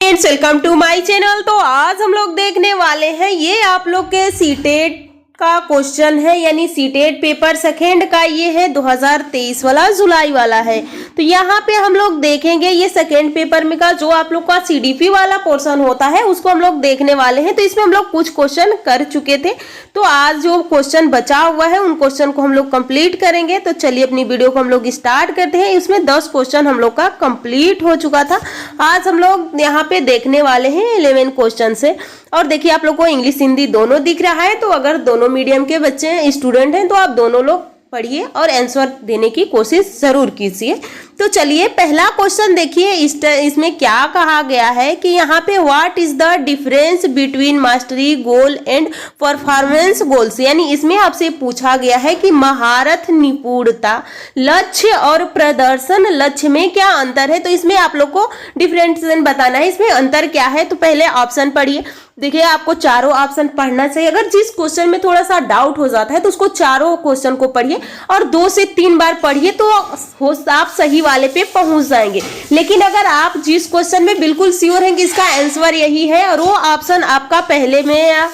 Friends, welcome to my channel. तो आज हम लोग देखने वाले हैं, ये आप लोग के सीटेट का क्वेश्चन है, यानी सीटेट पेपर सेकेंड का ये है 2023 वाला, जुलाई वाला है। तो यहाँ पे हम लोग देखेंगे ये सेकेंड पेपर में का जो आप लोग का सीडीपी वाला पोर्शन होता है उसको हम लोग देखने वाले हैं। तो इसमें हम लोग कुछ क्वेश्चन कर चुके थे, तो आज जो क्वेश्चन बचा हुआ है उन क्वेश्चन को हम लोग कंप्लीट करेंगे। तो चलिए अपनी वीडियो को हम लोग स्टार्ट करते हैं। इसमें 10 क्वेश्चन हम लोग का कंप्लीट हो चुका था। आज हम लोग यहाँ पे देखने वाले हैं 11 क्वेश्चन से। और देखिए आप लोग को इंग्लिश हिंदी दोनों दिख रहा है, तो अगर दोनों मीडियम के बच्चे स्टूडेंट हैं तो आप दोनों लोग पढ़िए और आंसर देने की कोशिश जरूर कीजिए। तो चलिए पहला क्वेश्चन देखिए, इसमें क्या कहा गया है कि यहाँ पे what is the difference between mastery goal and performance goals. यानी इसमें आपसे पूछा गया है कि महारत, निपुणता, लक्ष्य और प्रदर्शन लक्ष्य में क्या अंतर है। तो इसमें आप लोग को डिफरेंशिएशन बताना है, इसमें अंतर क्या है। तो पहले ऑप्शन पढ़िए। देखिए आपको चारों ऑप्शन पढ़ना चाहिए। अगर जिस क्वेश्चन में थोड़ा सा डाउट हो जाता है तो उसको चारों क्वेश्चन को पढ़िए और 2 से 3 बार पढ़िए, तो आप सही वाले पे पहुंच जाएंगे। लेकिन अगर आप जिस क्वेश्चन में बिल्कुल श्योर हैं कि इसका आंसर यही है और वो ऑप्शन आपका पहले में या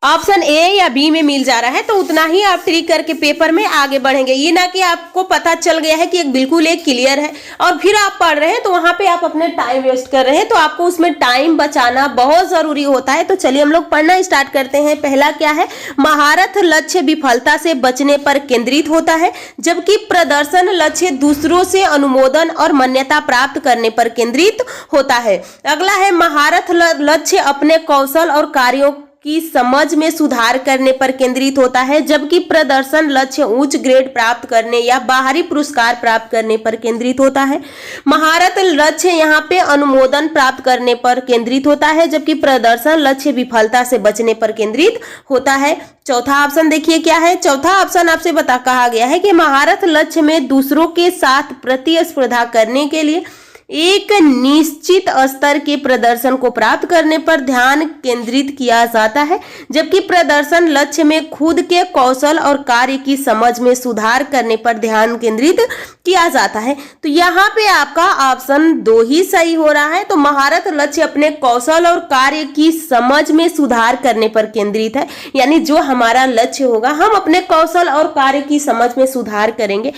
ऑप्शन ए या बी में मिल जा रहा है, तो उतना ही आप ट्रिक करके पेपर में आगे बढ़ेंगे। ये ना कि आपको पता चल गया है कि एक बिल्कुल एक क्लियर है और फिर आप पढ़ रहे हैं तो वहां पे आप अपने टाइम वेस्ट कर रहे हैं। तो आपको उसमें टाइम बचाना बहुत जरूरी होता है। तो चलिए हम लोग पढ़ना स्टार्ट करते हैं। पहला क्या है, महारत लक्ष्य विफलता से बचने पर केंद्रित होता है, जबकि प्रदर्शन लक्ष्य दूसरों से अनुमोदन और मान्यता प्राप्त करने पर केंद्रित होता है। अगला है, महारत लक्ष्य अपने कौशल और कार्यों की समझ में सुधार करने पर केंद्रित होता है, जबकि प्रदर्शन लक्ष्य उच्च ग्रेड प्राप्त करने या बाहरी पुरस्कार प्राप्त करने पर केंद्रित होता है। महारत लक्ष्य यहाँ पे अनुमोदन प्राप्त करने पर केंद्रित होता है, जबकि प्रदर्शन लक्ष्य विफलता से बचने पर केंद्रित होता है। चौथा ऑप्शन देखिए क्या है। चौथा ऑप्शन आपसे कहा गया है कि महारत लक्ष्य में दूसरों के साथ प्रतिस्पर्धा करने के लिए एक निश्चित स्तर के प्रदर्शन को प्राप्त करने पर ध्यान केंद्रित किया जाता है, जबकि प्रदर्शन लक्ष्य में खुद के कौशल और कार्य की समझ में सुधार करने पर ध्यान केंद्रित किया जाता है। तो यहाँ पे आपका ऑप्शन 2 ही सही हो रहा है। तो महारत लक्ष्य अपने कौशल और कार्य की समझ में सुधार करने पर केंद्रित है, यानी जो हमारा लक्ष्य होगा हम अपने कौशल और कार्य की समझ में सुधार करेंगे।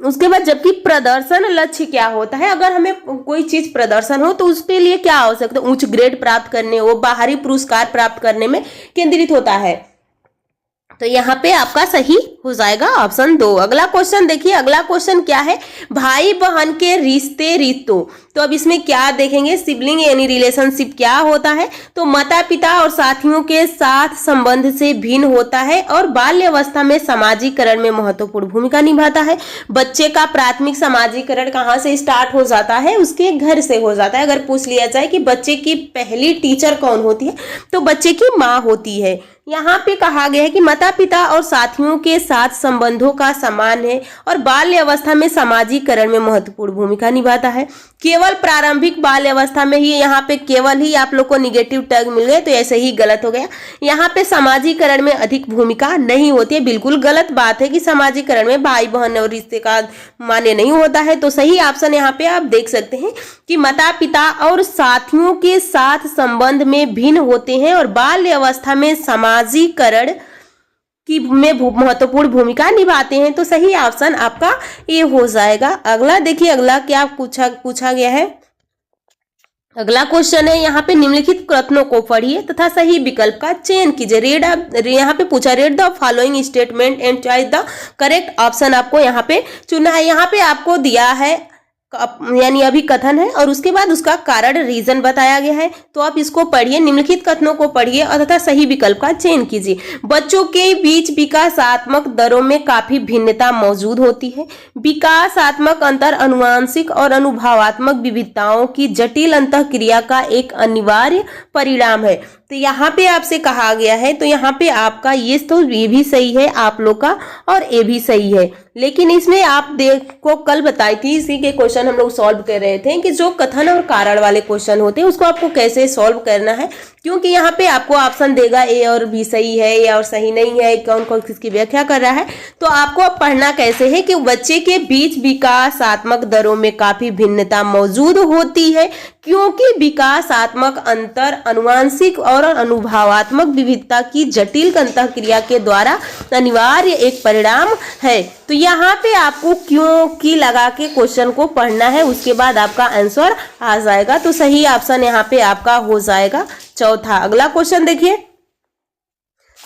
उसके बाद जबकि प्रदर्शन लक्ष्य क्या होता है, अगर हमें कोई चीज प्रदर्शन हो तो उसके लिए क्या आवश्यकता है, उच्च ग्रेड प्राप्त करने, वो बाहरी पुरस्कार प्राप्त करने में केंद्रित होता है। तो यहाँ पे आपका सही हो जाएगा ऑप्शन 2। अगला क्वेश्चन देखिए। अगला क्वेश्चन क्या है, भाई बहन के रिश्ते रिश्तों। तो अब इसमें क्या देखेंगे, सिबलिंग यानी रिलेशनशिप क्या होता है। तो माता पिता और साथियों के साथ संबंध से भिन्न होता है और बाल्यावस्था में सामाजिकरण में महत्वपूर्ण भूमिका निभाता है। बच्चे का प्राथमिक सामाजिकरण कहाँ से स्टार्ट हो जाता है, उसके घर से हो जाता है। अगर पूछ लिया जाए कि बच्चे की पहली टीचर कौन होती है, तो बच्चे की माँ होती है। यहाँ पे कहा गया है कि माता पिता और साथियों के साथ संबंधों का समान है और बाल्य अवस्था में सामाजिकरण में महत्वपूर्ण भूमिका निभाता है। केवल प्रारंभिक बाल्य अवस्था में ही, यहाँ पे केवल ही आप लोग को निगेटिव टैग मिल गए, तो ऐसे ही गलत हो गया। यहाँ पे सामाजिकरण में अधिक भूमिका नहीं होती है, बिल्कुल गलत बात है कि सामाजिकरण में भाई बहन और रिश्ते का मान्य नहीं होता है। तो सही ऑप्शन यहाँ पे आप देख सकते हैं कि माता पिता और साथियों के साथ संबंध में भिन्न होते हैं और बाल्य अवस्था में सामाजिकरण की में महत्वपूर्ण भूमिका निभाते हैं। तो सही ऑप्शन आपका ये हो जाएगा। अगला देखिए, अगला क्या पूछा गया है। अगला क्वेश्चन है, यहाँ पे निम्नलिखित कथनों को पढ़िए तथा सही विकल्प का चयन कीजिए। यहाँ पे पूछा, read the following statement and choice the correct option आपको यहाँ पे चुनना है। यहाँ पे आपको दिया है यानी अभी कथन है और उसके बाद उसका कारण रीजन बताया गया है। तो आप इसको पढ़िए, निम्नलिखित कथनों को पढ़िए और तथा सही विकल्प का चयन कीजिए। बच्चों के बीच विकासात्मक दरों में काफी भिन्नता मौजूद होती है। विकासात्मक अंतर आनुवंशिक और अनुभवात्मक विविधताओं की जटिल अंतःक्रिया का एक अनिवार्य परिणाम है। तो यहाँ पे आपसे कहा गया है, तो यहाँ पे आपका ये भी सही है आप लोग का और ये भी सही है। लेकिन इसमें आप देखो कल बताई थी, इसी के क्वेश्चन हम लोग सॉल्व कर रहे थे कि जो कथन और कारण वाले क्वेश्चन होते हैं उसको आपको कैसे सॉल्व करना है। क्योंकि यहाँ पे आपको ऑप्शन देगा ए और बी सही है या और सही नहीं है, कौन कौन किसकी व्याख्या कर रहा है। तो आपको अब पढ़ना कैसे है कि बच्चे के बीच विकासात्मक दरों में काफी भिन्नता मौजूद होती है, क्योंकि विकासात्मक अंतर आनुवांशिक और अनुभवात्मक विविधता की जटिल अंतःक्रिया के द्वारा अनिवार्य एक परिणाम है। तो यहाँ पे आपको क्यों की लगा के क्वेश्चन को पढ़ना है, उसके बाद आपका आंसर आ जाएगा। तो सही ऑप्शन यहाँ पे आपका हो जाएगा चौथा। अगला क्वेश्चन देखिए,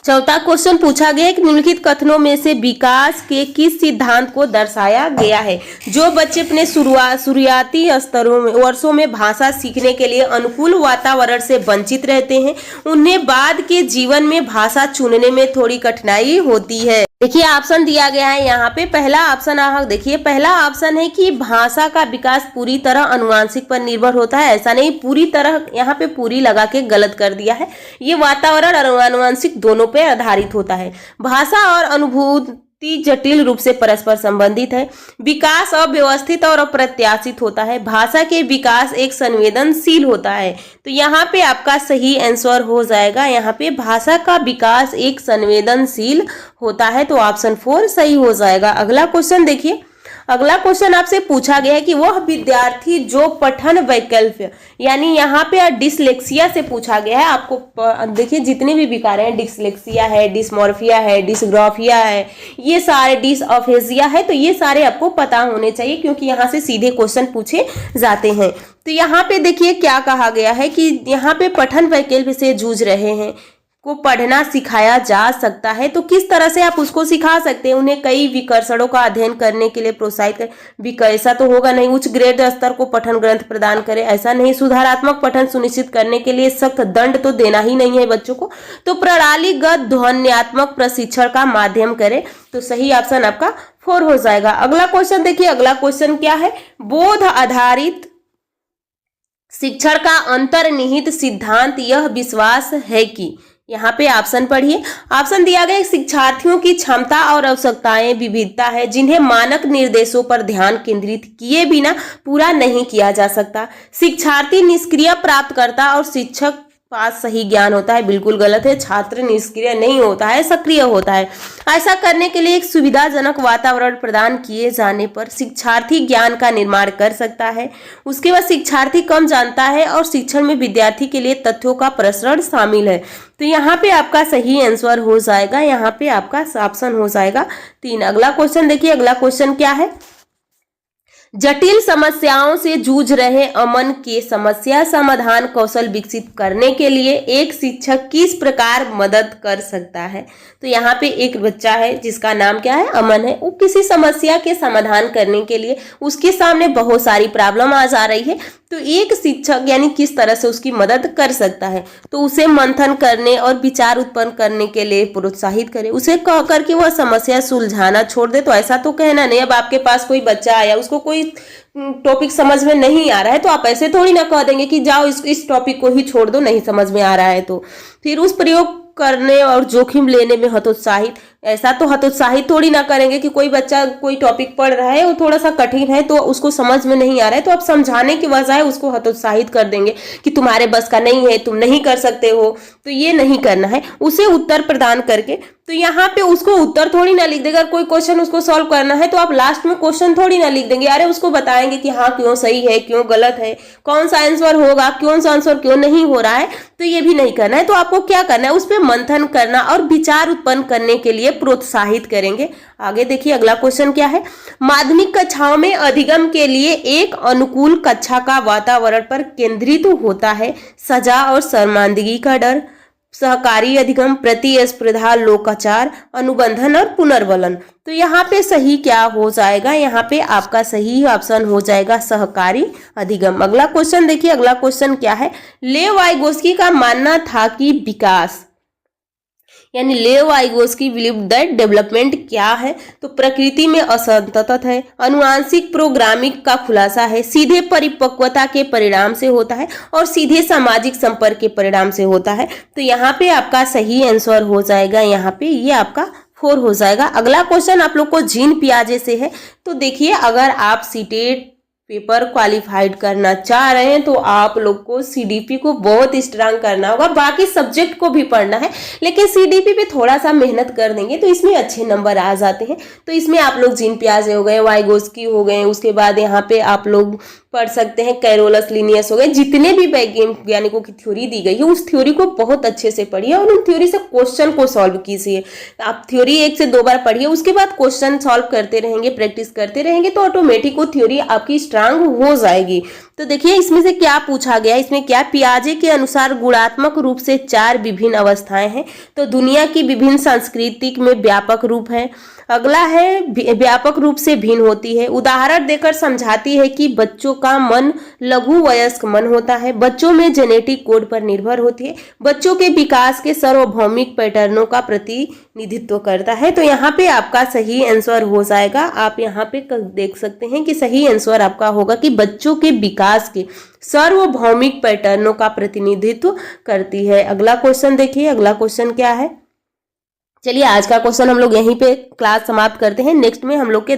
चौथा क्वेश्चन पूछा गया है कि निम्नलिखित कथनों में से विकास के किस सिद्धांत को दर्शाया गया है। जो बच्चे अपने शुरुआती स्तरों में वर्षों में भाषा सीखने के लिए अनुकूल वातावरण से वंचित रहते हैं, उन्हें बाद के जीवन में भाषा चुनने में थोड़ी कठिनाई होती है। देखिए ऑप्शन दिया गया है यहाँ पे। पहला ऑप्शन देखिए, पहला ऑप्शन है कि भाषा का विकास पूरी तरह अनुवांशिक पर निर्भर होता है। ऐसा नहीं, पूरी तरह यहाँ पे पूरी लगा के गलत कर दिया है। ये वातावरण और अनुवांशिक दोनों पे आधारित होता है। भाषा और अनुभूति जटिल रूप से परस्पर संबंधित है। विकास अव्यवस्थित और अप्रत्याशित होता है। भाषा के विकास एक संवेदनशील होता है। तो यहाँ पे आपका सही आंसर हो जाएगा, यहाँ पे भाषा का विकास एक संवेदनशील होता है। तो ऑप्शन 4 सही हो जाएगा। अगला क्वेश्चन देखिए, अगला क्वेश्चन आपसे पूछा गया है कि वह विद्यार्थी जो पठन वैकल्प्य यानी यहाँ पे डिसलेक्सिया से पूछा गया है। आपको देखिए जितने भी विकार हैं, डिसलेक्सिया है, डिसमॉर्फिया है, डिसग्राफिया है, ये सारे डिसअफेजिया है, तो ये सारे आपको पता होने चाहिए क्योंकि यहाँ से सीधे क्वेश्चन पूछे जाते हैं। तो यहाँ पे देखिए क्या कहा गया है कि यहाँ पे पठन वैकल्प्य से जूझ रहे हैं को पढ़ना सिखाया जा सकता है। तो किस तरह से आप उसको सिखा सकते हैं? उन्हें कई विकर्षणों का अध्ययन करने के लिए प्रोत्साहित करें। ऐसा तो होगा नहीं। उच्च ग्रेड स्तर को पठन ग्रंथ प्रदान करें, ऐसा नहीं। सुधारात्मक पठन सुनिश्चित करने के लिए सख्त दंड तो देना ही नहीं है बच्चों को। तो प्रणालीगत ध्वन्यात्मक प्रशिक्षण का माध्यम करें। तो सही ऑप्शन आपका 4 हो जाएगा। अगला क्वेश्चन देखिए, अगला क्वेश्चन क्या है? बोध आधारित शिक्षण का अंतर्निहित सिद्धांत यह विश्वास है कि, यहाँ पे ऑप्शन पढ़िए। ऑप्शन दिया गया शिक्षार्थियों की क्षमता और आवश्यकताएं विविधता है जिन्हें मानक निर्देशों पर ध्यान केंद्रित किए बिना पूरा नहीं किया जा सकता। शिक्षार्थी निष्क्रिय प्राप्तकर्ता और शिक्षक पास सही ज्ञान होता है। बिल्कुल गलत है। छात्र निष्क्रिय नहीं होता है, सक्रिय होता है। ऐसा करने के लिए एक सुविधाजनक वातावरण प्रदान किए जाने पर शिक्षार्थी ज्ञान का निर्माण कर सकता है। उसके बाद शिक्षार्थी कम जानता है और शिक्षण में विद्यार्थी के लिए तथ्यों का प्रसरण शामिल है। तो यहाँ पे आपका सही आंसर हो जाएगा, यहाँ पे आपका ऑप्शन हो जाएगा 3। अगला क्वेश्चन देखिए, अगला क्वेश्चन क्या है? जटिल समस्याओं से जूझ रहे अमन के समस्या समाधान कौशल विकसित करने के लिए एक शिक्षक किस प्रकार मदद कर सकता है? तो यहाँ पे एक बच्चा है जिसका नाम क्या है? अमन है। वो किसी समस्या के समाधान करने के लिए उसके सामने बहुत सारी प्रॉब्लम आ जा रही है, तो एक शिक्षक यानी किस तरह से उसकी मदद कर सकता है? तो उसे मंथन करने और विचार उत्पन्न करने के लिए प्रोत्साहित करे। उसे कह करके वह समस्या सुलझाना छोड़ दे। तो ऐसा तो कहना नहीं। अब आपके पास कोई बच्चा आया, उसको कोई टॉपिक समझ में नहीं आ रहा है, तो आप ऐसे थोड़ी ना कह देंगे कि जाओ इस टॉपिक को ही छोड़ दो, नहीं समझ में आ रहा है। तो फिर उस प्रयोग करने और जोखिम लेने में हतोत्साहित, ऐसा तो हतोत्साहित थोड़ी ना करेंगे कि कोई बच्चा कोई टॉपिक पढ़ रहा है वो थोड़ा सा कठिन है तो उसको समझ में नहीं आ रहा है, तो आप समझाने की बजाय उसको हतोत्साहित कर देंगे कि तुम्हारे बस का नहीं है, तुम नहीं कर सकते हो। तो ये नहीं करना है। उसे उत्तर प्रदान करके, तो यहाँ पे उसको उत्तर थोड़ी ना लिख देगा। अगर कोई क्वेश्चन उसको सॉल्व करना है तो आप लास्ट में क्वेश्चन थोड़ी ना लिख देंगे। अरे उसको बताएंगे कि हाँ क्यों सही है, क्यों गलत है, कौन सा आंसर होगा, कौन सा आंसर क्यों नहीं हो रहा है। तो ये भी नहीं करना है। तो आपको क्या करना है? उस पर मंथन करना और विचार उत्पन्न करने के लिए प्रोत्साहित करेंगे। आगे देखिए अगला क्वेश्चन क्या है? माध्यमिक कक्षाओं में अधिगम के लिए एक अनुकूल कक्षा का वातावरण पर केंद्रित होता है। सजा और शर्मांदगी का डर, सहकारी अधिगम, प्रतिस्पर्धा, लोकाचार, अनुबंधन और पुनर्बलन। तो यहाँ पे सही क्या हो जाएगा? यहाँ पे आपका सही ऑप्शन हो जाएगा सहकारी अधिगम। अगला क्वेश्चन देखिए, अगला क्वेश्चन क्या है? लेव वाइगोस्की का मानना था कि विकास यानी लेव वाइगोस्की बिलीव दैट डेवलपमेंट क्या है? तो प्रकृति में असंतत है, अनुवांशिक प्रोग्रामिंग का खुलासा है, सीधे परिपक्वता के परिणाम से होता है और सीधे सामाजिक संपर्क के परिणाम से होता है। तो यहाँ पे आपका सही आंसर हो जाएगा, यहाँ पे ये आपका 4 हो जाएगा। अगला क्वेश्चन आप लोग को जीन पियाजे से है। तो देखिए अगर आप सीटेट पेपर क्वालिफाइड करना चाह रहे हैं तो आप लोग को सीडीपी को बहुत स्ट्रांग करना होगा। बाकी सब्जेक्ट को भी पढ़ना है, लेकिन सीडीपी पे थोड़ा सा मेहनत कर देंगे तो इसमें अच्छे नंबर आ जाते हैं। तो इसमें आप लोग जीन पियाजे हो गए, वाइगोस्की हो गए, उसके बाद यहाँ पे आप लोग पढ़ सकते हैं कैरोलस लिनियस हो गए। जितने भी वैज्ञानिकों की थ्योरी दी गई है उस थ्योरी को बहुत अच्छे से पढ़िए और उन थ्योरी से क्वेश्चन को सॉल्व कीजिए। आप थ्योरी 1 से 2 बार पढ़िए, उसके बाद क्वेश्चन सॉल्व करते रहेंगे, प्रैक्टिस करते रहेंगे तो ऑटोमेटिक वो थ्योरी आपकी स्ट्रांग हो जाएगी। तो देखिए इसमें से क्या पूछा गया, इसमें क्या, पियाजे के अनुसार गुणात्मक रूप से 4 विभिन्न अवस्थाएं हैं। तो दुनिया की विभिन्न सांस्कृतिक में व्यापक रूप है। अगला है व्यापक रूप से भिन्न होती है। उदाहरण देकर समझाती है कि बच्चों का मन लघु वयस्क मन होता है, बच्चों में जेनेटिक कोड पर निर्भर होती है, बच्चों के विकास के सार्वभौमिक पैटर्नों का प्रतिनिधित्व करता है। तो यहाँ पे आपका सही आंसर हो जाएगा। आप यहाँ पे देख सकते हैं कि सही आंसर आपका होगा कि बच्चों के विकास के सार्वभौमिक पैटर्नों का प्रतिनिधित्व करती है। अगला क्वेश्चन देखिए, अगला क्वेश्चन क्या है। चलिए आज का क्वेश्चन हम लोग यहीं पे क्लास समाप्त करते हैं। नेक्स्ट में हम लोग के